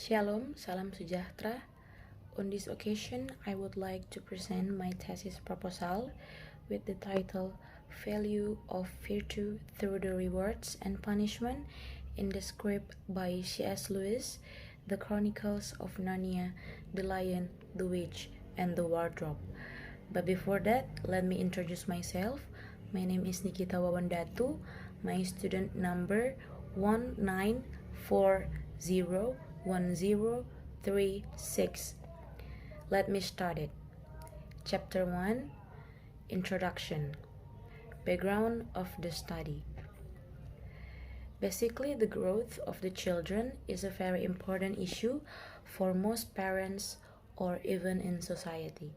Shalom, salam sejahtera. On this occasion, I would like to present my thesis proposal with the title Value of Virtue Through the Rewards and Punishment in the script by C.S. Lewis, The Chronicles of Narnia, The Lion, the Witch, and the Wardrobe. But before that, let me introduce myself. My name is Nikita Wawondatu. My student number 19401036. Let me start it. Chapter 1, Introduction. Background of the study. Basically, the growth of the children is a very important issue for most parents or even in society.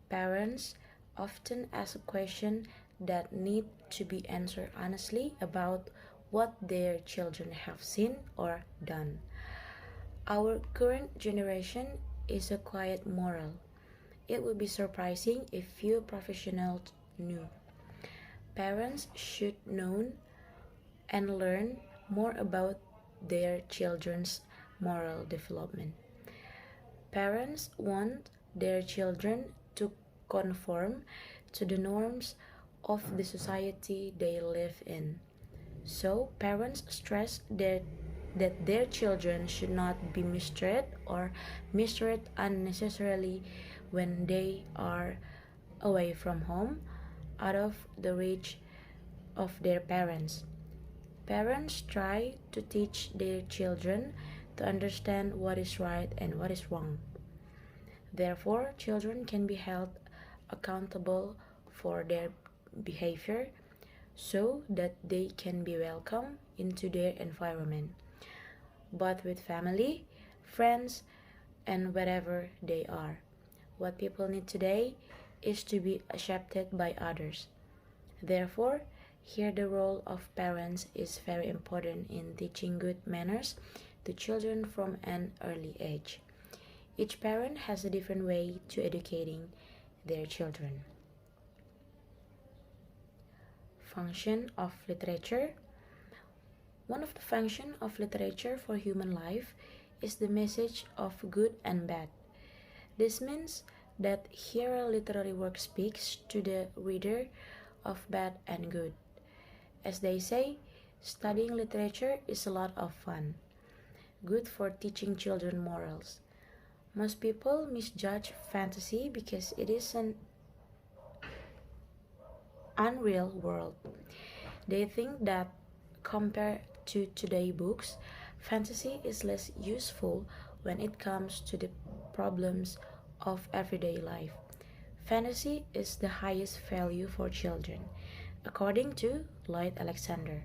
Parents often ask questions that need to be answered honestly about what their children have seen or done. Our current generation is a quiet moral. It would be surprising if few professionals knew. Parents should know and learn more about their children's moral development. Parents want their children to conform to the norms of the society they live in. So, parents stress that their children should not be mistreated or mistreated unnecessarily when they are away from home, out of the reach of their parents. Parents try to teach their children to understand what is right and what is wrong. Therefore, children can be held accountable for their behavior so that they can be welcomed into their environment, but with family, friends, and wherever they are. What people need today is to be accepted by others. Therefore, here the role of parents is very important in teaching good manners to children from an early age. Each parent has a different way to educating their children. Function of literature. One of the functions of literature for human life is the message of good and bad. This means that here a literary work speaks to the reader of bad and good. As they say, studying literature is a lot of fun, good for teaching children morals. Most people misjudge fantasy because it is an unreal world. They think that compared to today's books, fantasy is less useful when it comes to the problems of everyday life. Fantasy is the highest value for children, according to Lloyd Alexander.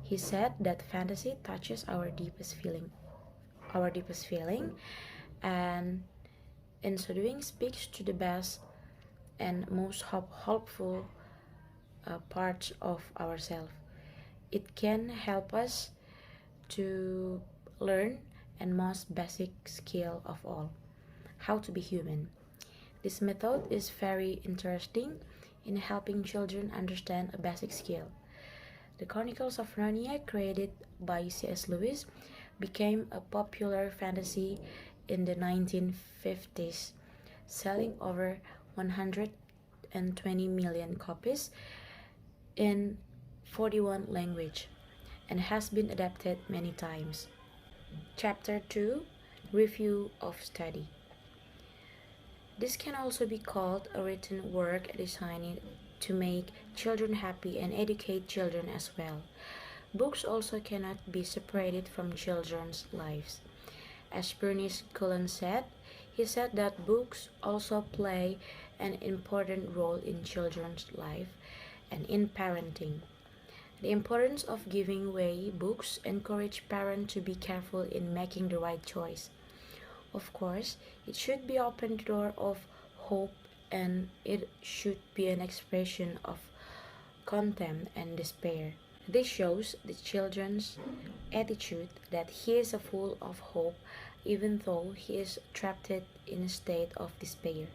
He said that fantasy touches our deepest feeling, and in so doing speaks to the best and most hopeful parts of ourselves. It can help us to learn and most basic skill of all, how to be human. This method is very interesting in helping children understand a basic skill. The Chronicles of Narnia, created by C.S. Lewis, became a popular fantasy in the 1950s, selling over 120 million copies in 41 languages and has been adapted many times. Chapter 2, Review of Study. This can also be called a written work designed to make children happy and educate children as well. Books also cannot be separated from children's lives. As Bernice Cullen said, he said that books also play an important role in children's life and in parenting. The importance of giving away books encourage parents to be careful in making the right choice. Of course, it should be open the door of hope, and it should be an expression of contempt and despair. This shows the children's attitude that he is full of hope even though he is trapped in a state of despair.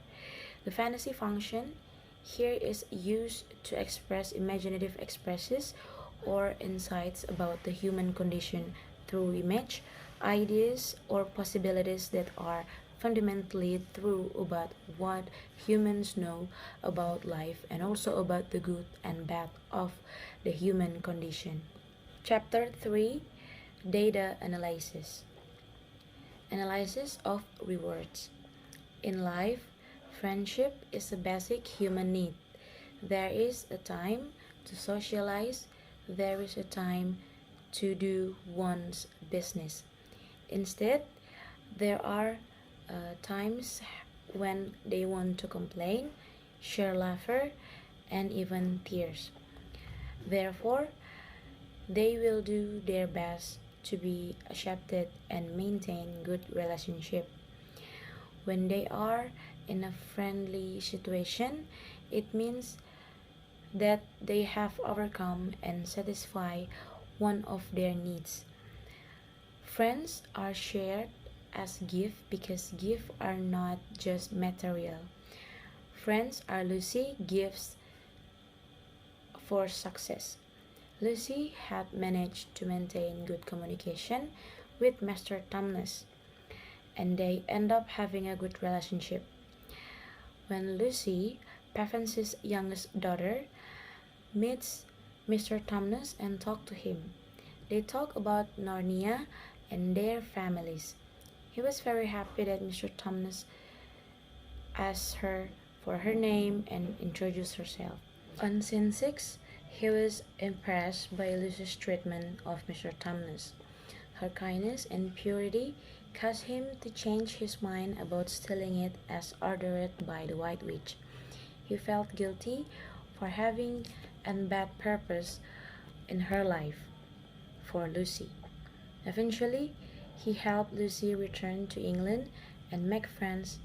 The fantasy function here is used to express imaginative expressions or insights about the human condition through image, ideas or possibilities that are fundamentally true about what humans know about life and also about the good and bad of the human condition. Chapter 3: Data Analysis. Analysis of rewards. In life, friendship is a basic human need. There is a time to socialize, there is a time to do one's business. Instead, there are times when they want to complain, share laughter, and even tears. Therefore, they will do their best to be accepted and maintain good relationship. When they are in a friendly situation, it means that they have overcome and satisfy one of their needs. Friends are shared as gifts because gifts are not just material. Friends are Lucy gifts for success. Lucy had managed to maintain good communication with Mr. Thomas, and they end up having a good relationship. When Lucy, Pevensey's youngest daughter, meets Mr. Thomas and talk to him, they talk about Narnia and their families. He was very happy that Mr. Thomas asked her for her name and introduced herself. On scene 6, he was impressed by Lucy's treatment of Mr. Thomas. Her kindness and purity caused him to change his mind about stealing it as ordered by the White Witch. He felt guilty for having a bad purpose in her life for Lucy. Eventually, he helped Lucy return to England and make friends.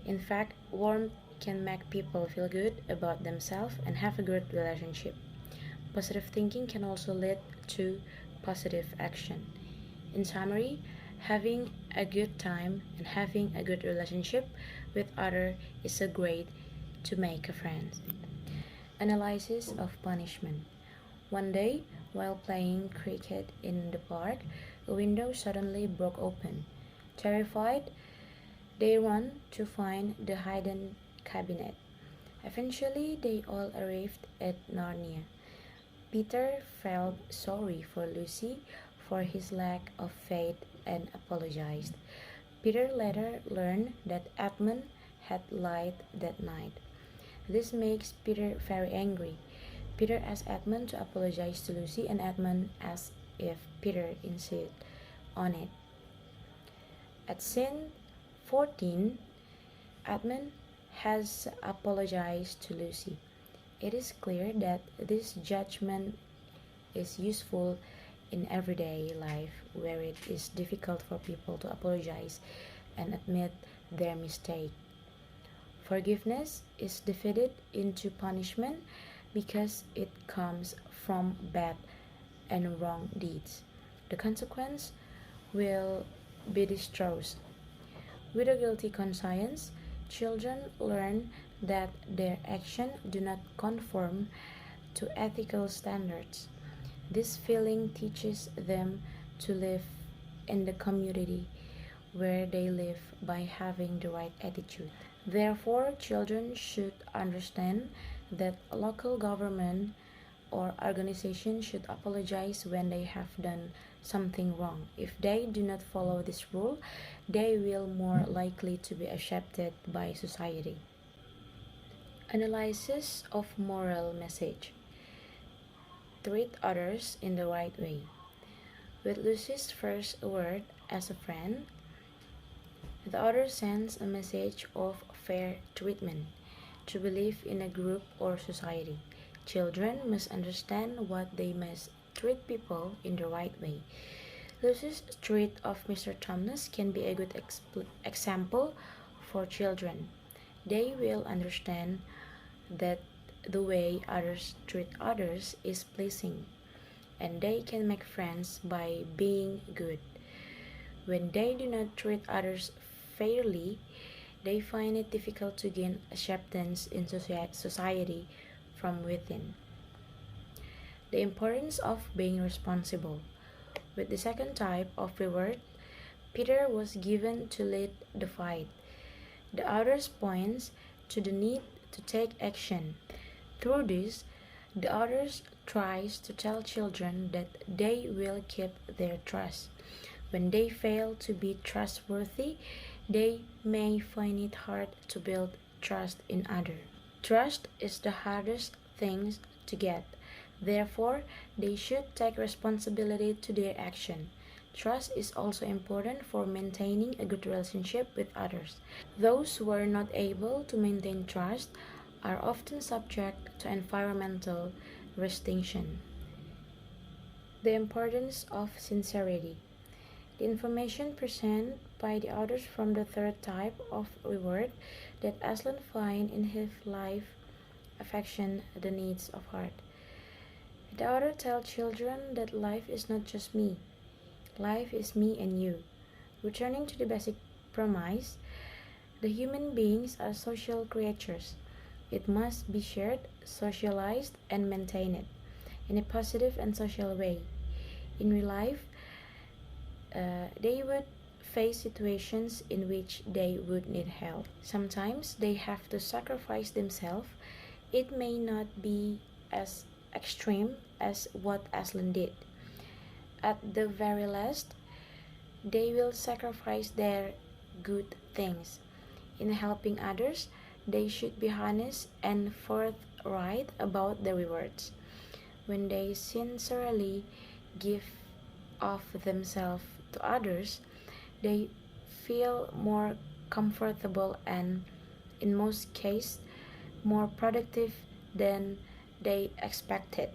In fact, warmth can make people feel good about themselves and have a good relationship. Positive thinking can also lead to positive action. In summary, having a good time and having a good relationship with others is a great to make a friend. Analysis of punishment. One day, while playing cricket in the park, a window suddenly broke open. Terrified, they ran to find the hidden cabinet. Eventually, they all arrived at Narnia. Peter felt sorry for Lucy for his lack of faith and apologized. Peter later learned that Edmund had lied that night. This makes Peter very angry. Peter asked Edmund to apologize to Lucy, and Edmund asked if Peter insisted on it. At scene 14, Edmund has apologized to Lucy. It is clear that this judgment is useful in everyday life where it is difficult for people to apologize and admit their mistake. Forgiveness is divided into punishment because it comes from bad and wrong deeds. The consequence will be distrust. With a guilty conscience, children learn that their actions do not conform to ethical standards. This feeling teaches them to live in the community where they live by having the right attitude. Therefore, children should understand that local government or organization should apologize when they have done something wrong. If they do not follow this rule, they will more likely to be accepted by society. Analysis of moral message. Treat others in the right way. With Lucy's first word as a friend, the author sends a message of fair treatment. To believe in a group or society, children must understand what they must treat people in the right way. Lucy's treat of Mr. Thomas can be a good example for children. They will understand that the way others treat others is pleasing, and they can make friends by being good. When they do not treat others fairly, they find it difficult to gain acceptance in society from within. The importance of being responsible. With the second type of reward, Peter was given to lead the fight. The others points to the need to take action. Through this, the others tries to tell children that they will keep their trust. When they fail to be trustworthy, they may find it hard to build trust in others. Trust is the hardest thing to get. Therefore, they should take responsibility to their action. Trust is also important for maintaining a good relationship with others. Those who are not able to maintain trust are often subject to environmental restriction. The importance of sincerity. The information presented by the others from the third type of reward that Aslan finds in his life affection the needs of heart. The other tell children that life is not just me. Life is me and you. Returning to the basic premise, the human beings are social creatures. It must be shared, socialized, and maintained in a positive and social way. In real life, they would face situations in which they would need help. Sometimes they have to sacrifice themselves. It may not be as extreme as what Aslan did. At the very least, they will sacrifice their good things. In helping others, they should be honest and forthright about the rewards. When they sincerely give of themselves to others, they feel more comfortable and, in most cases, more productive than they expected.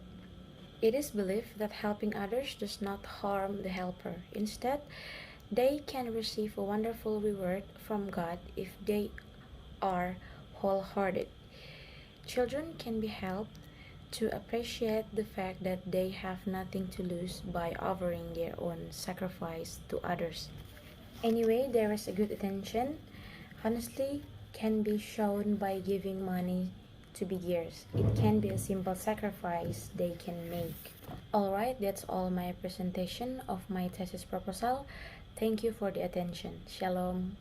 It is believed that helping others does not harm the helper. Instead, they can receive a wonderful reward from God if they are wholehearted. Children can be helped to appreciate the fact that they have nothing to lose by offering their own sacrifice to others. Anyway, there is a good attention. Honestly, can be shown by giving money to beggars. It can be a simple sacrifice they can make. Alright, that's all my presentation of my thesis proposal. Thank you for the attention. Shalom.